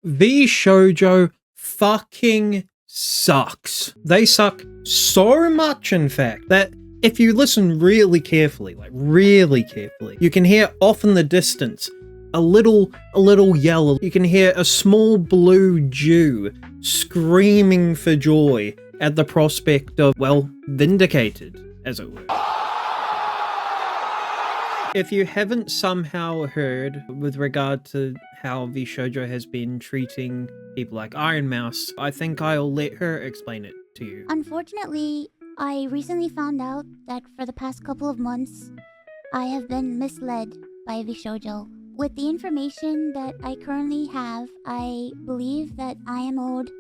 Vshojo fucking sucks. They suck so much, in fact, that if you listen really carefully, you can hear off in the distance a little yell. You can hear a small blue Jew screaming for joy at the prospect of, well, vindicated, as it were. If you haven't somehow heard with regard to how Vshojo has been treating people like Iron Mouse, I think I'll let her explain it to you. Unfortunately, I recently found out that for the past couple of months, I have been misled by Vshojo. With the information that I currently have, I believe that I am owed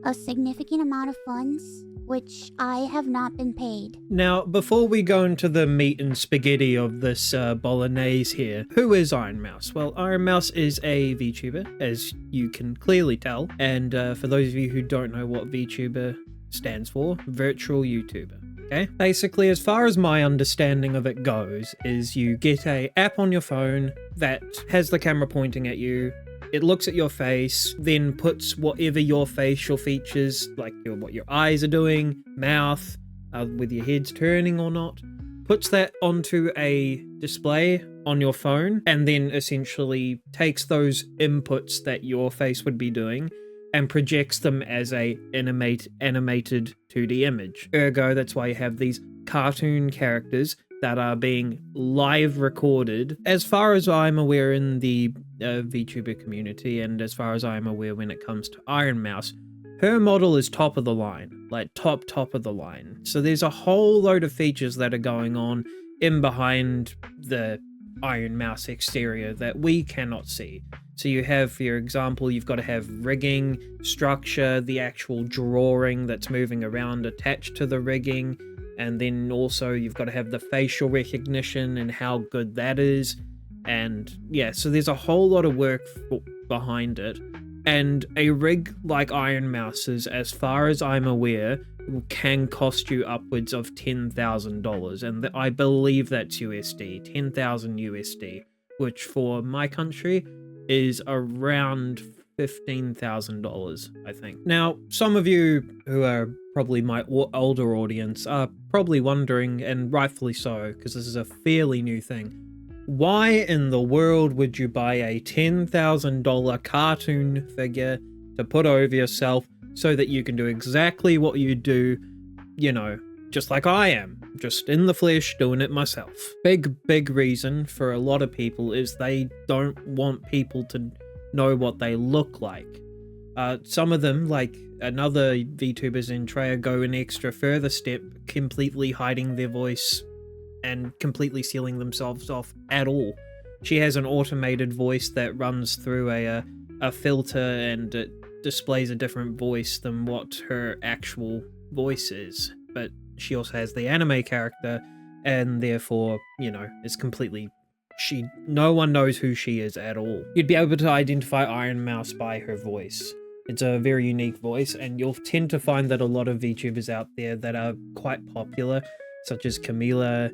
a significant amount of funds, which I have not been paid. Now, before we go into the meat and spaghetti of this bolognese here, who is Iron Mouse? Well, Iron Mouse is a VTuber, as you can clearly tell. And for those of you who don't know what VTuber stands for, virtual YouTuber. Okay? Basically, as far as my understanding of it goes, is you get an app on your phone that has the camera pointing at you. It looks at your face, then puts whatever your facial features, like what your eyes are doing, mouth, whether your head's turning or not, puts that onto a display on your phone, and then essentially takes those inputs that your face would be doing and projects them as a animated 2D image. Ergo, that's why you have these cartoon characters that are being live recorded. As far as I'm aware in the VTuber community, and as far as I'm aware when it comes to Iron Mouse, her model is top of the line, like top of the line. So there's a whole load of features that are going on in behind the Iron Mouse exterior that we cannot see. So you have, for your example, you've got to have rigging, structure, the actual drawing that's moving around attached to the rigging, and then also you've got to have the facial recognition and how good that is. And yeah, so there's a whole lot of work behind it. And a rig like Iron Mouse's, as far as I'm aware, can cost you upwards of $10,000. And I believe that's USD, 10,000 USD, which for my country is around $15,000, I think. Now, some of you who are probably my older audience are probably wondering, and rightfully so, because this is a fairly new thing, why in the world would you buy a $10,000 cartoon figure to put over yourself so that you can do exactly what you do, you know, just like I am, just in the flesh doing it myself? Big reason for a lot of people is they don't want people to know what they look like. Some of them, like another VTubers in Treya, go an extra further step, completely hiding their voice and completely sealing themselves off at all. She has an automated voice that runs through a filter, and it displays a different voice than what her actual voice is. But she also has the anime character, and therefore, you know, it's completely... no one knows who she is at all. You'd be able to identify Iron Mouse by her voice. It's a very unique voice, and you'll tend to find that a lot of VTubers out there that are quite popular, such as Camila,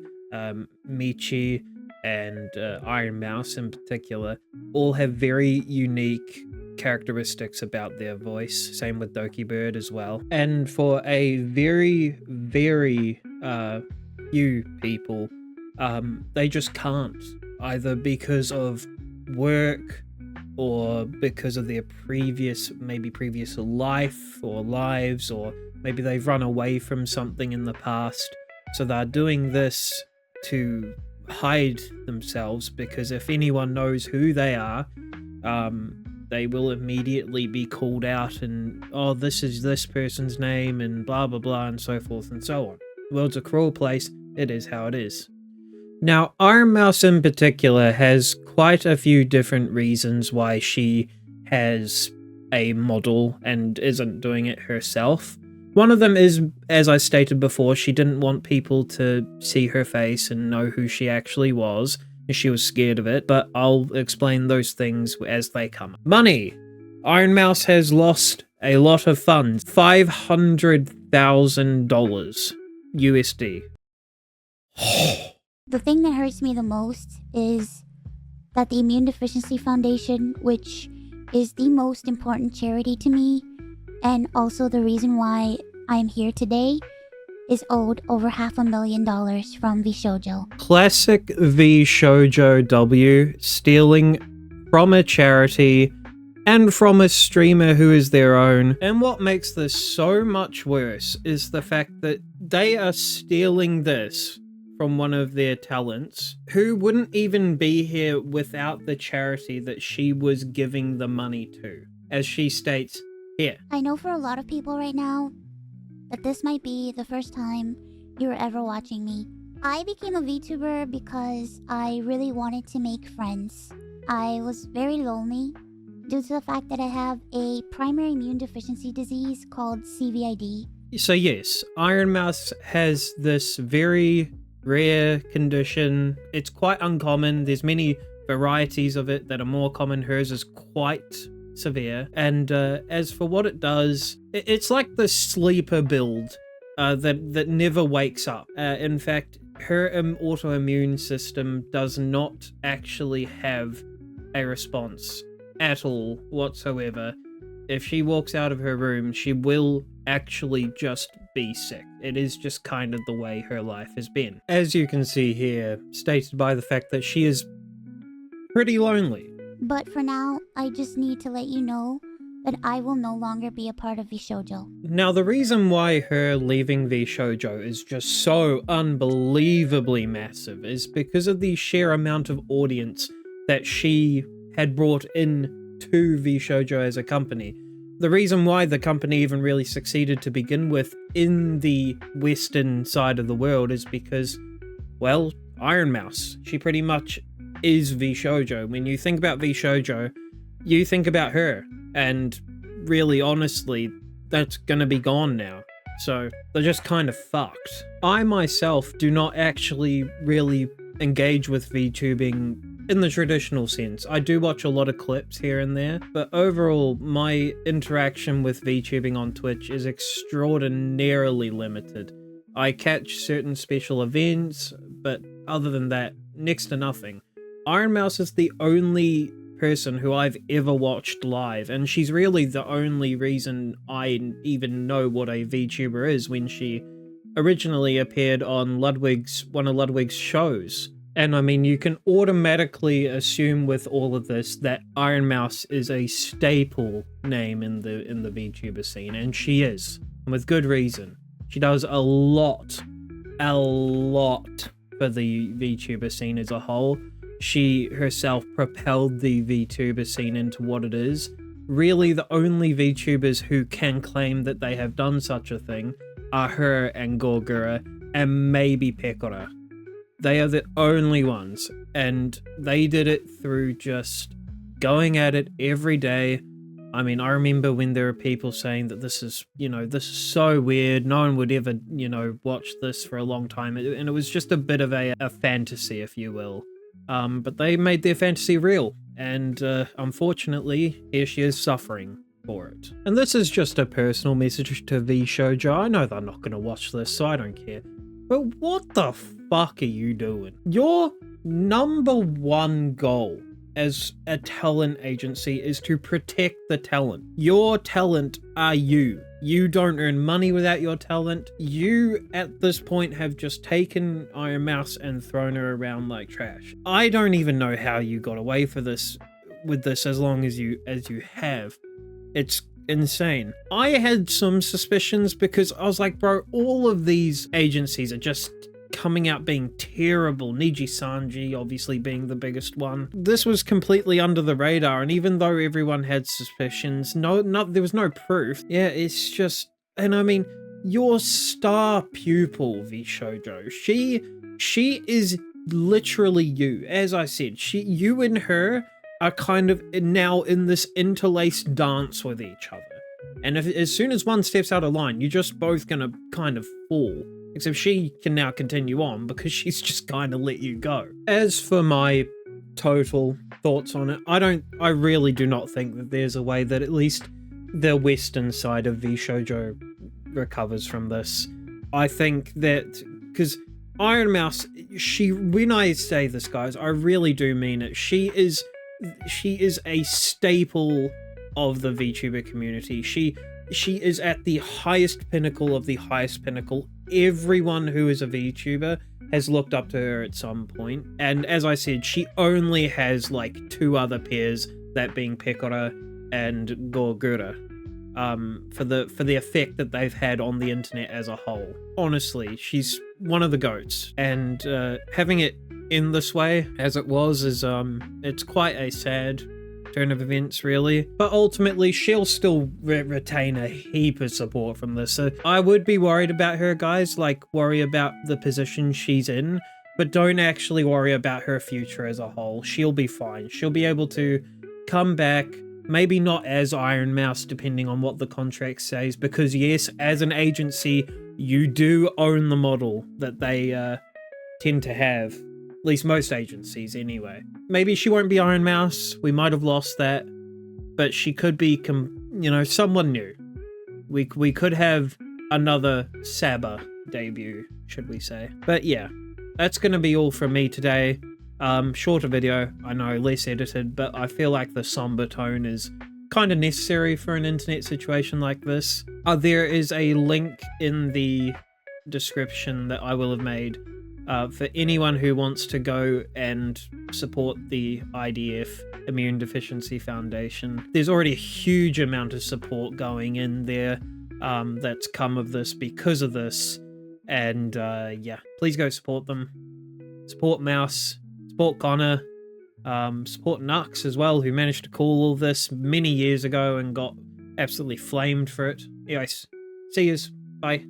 Michi, and Iron Mouse in particular, all have very unique characteristics about their voice. Same with Doki Bird as well. And for a very few people, they just can't, either because of work or because of their previous life or lives, or maybe they've run away from something in the past. So they're doing this to hide themselves, because if anyone knows who they are, they will immediately be called out and, oh, this is this person's name and blah blah blah and so forth and so on. The world's a cruel place. It is how it is. Now, Iron Mouse in particular has quite a few different reasons why she has a model and isn't doing it herself. One of them is, as I stated before, she didn't want people to see her face and know who she actually was. She was scared of it, but I'll explain those things as they come. Money. Iron Mouse has lost a lot of funds. $500,000 USD. The thing that hurts me the most is that the Immune Deficiency Foundation, which is the most important charity to me, and also the reason why I'm here today, is owed over $500,000 from Vshojo. Classic Vshojo W, stealing from a charity and from a streamer who is their own. And what makes this so much worse is the fact that they are stealing this from one of their talents who wouldn't even be here without the charity that she was giving the money to. As she states here. I know for a lot of people right now that this might be the first time you're ever watching me. I became a VTuber because I really wanted to make friends. I was very lonely due to the fact that I have a primary immune deficiency disease called CVID. So yes, Iron Mouse has this very rare condition. It's quite uncommon. There's many varieties of it that are more common. Hers is quite severe. And as for what it does, it's like the sleeper build that never wakes up. In fact, her autoimmune system does not actually have a response at all whatsoever. If she walks out of her room, she will actually just be sick. It is just kind of the way her life has been. As you can see here, stated by the fact that she is pretty lonely. But for now, I just need to let you know that I will no longer be a part of Vshojo. Now, the reason why her leaving Vshojo is just so unbelievably massive is because of the sheer amount of audience that she had brought in to Vshojo as a company. The reason why the company even really succeeded to begin with in the western side of the world is because, well, Iron Mouse. She pretty much is Vshojo. When you think about Vshojo, you think about her. And really, honestly, that's gonna be gone now. So they're just kind of fucked. I myself do not actually really engage with VTubing in the traditional sense. I do watch a lot of clips here and there, but overall, my interaction with VTubing on Twitch is extraordinarily limited. I catch certain special events, but other than that, next to nothing. Iron Mouse is the only person who I've ever watched live, and she's really the only reason I even know what a VTuber is when she originally appeared on one of Ludwig's shows. And I mean, you can automatically assume with all of this that Iron Mouse is a staple name in the VTuber scene, and she is, and with good reason. She does a lot for the VTuber scene as a whole. She herself propelled the VTuber scene into what it is. Really, the only VTubers who can claim that they have done such a thing are her and Gorgura, and maybe Pekora. They are the only ones, and they did it through just going at it every day. I mean, I remember when there were people saying that this is so weird, no one would ever, watch this for a long time, and it was just a bit of a fantasy, if you will. But they made their fantasy real, and unfortunately, here she is suffering for it. And this is just a personal message to Vshojo. I know they're not going to watch this, so I don't care. But what the fuck are you doing? Your number one goal as a talent agency is to protect the talent. Your talent are you. You don't earn money without your talent. You, at this point, have just taken Iron Mouse and thrown her around like trash. I don't even know how you got away with this as long as you have. It's insane. I had some suspicions because I was like, bro, all of these agencies are just coming out being terrible. Niji Sanji obviously being the biggest one. This was completely under the radar, and even though everyone had suspicions, there was no proof. Yeah, it's just, and I mean, your star pupil, Vshojo, she is literally you. As I said, you and her are kind of now in this interlaced dance with each other. And as soon as one steps out of line, you're just both gonna kind of fall. Except she can now continue on because she's just kind of let you go. As for my total thoughts on it, I really do not think that there's a way that at least the western side of Vshojo recovers from this. I think that, because Iron Mouse, when I say this, guys, I really do mean it. She is a staple of the VTuber community. She is at the highest pinnacle of the highest pinnacle. Everyone who is a VTuber has looked up to her at some point. And as I said, she only has like 2 other peers, that being Pekora and Gorgura, for the effect that they've had on the internet as a whole. Honestly, she's one of the GOATs. And having it in this way, as it was, is it's quite a sad turn of events, really. But ultimately, she'll still retain a heap of support from this. So I would be worried about her, guys. Like, worry about the position she's in, but don't actually worry about her future as a whole. She'll be fine. She'll be able to come back, maybe not as Iron Mouse, depending on what the contract says, because yes, as an agency, you do own the model that they tend to have. At least most agencies, anyway. Maybe she won't be Iron Mouse. We might have lost that. But she could be, someone new. We could have another Saba debut, should we say. But yeah, that's going to be all from me today. Shorter video, I know, less edited, but I feel like the somber tone is kind of necessary for an internet situation like this. There is a link in the description that I will have made for anyone who wants to go and support the IDF Immune Deficiency Foundation. There's already a huge amount of support going in there that's come of this because of this. And yeah, please go support them. Support Mouse, support Connor, support Nux as well, who managed to call all this many years ago and got absolutely flamed for it. Anyways, see yous. Bye.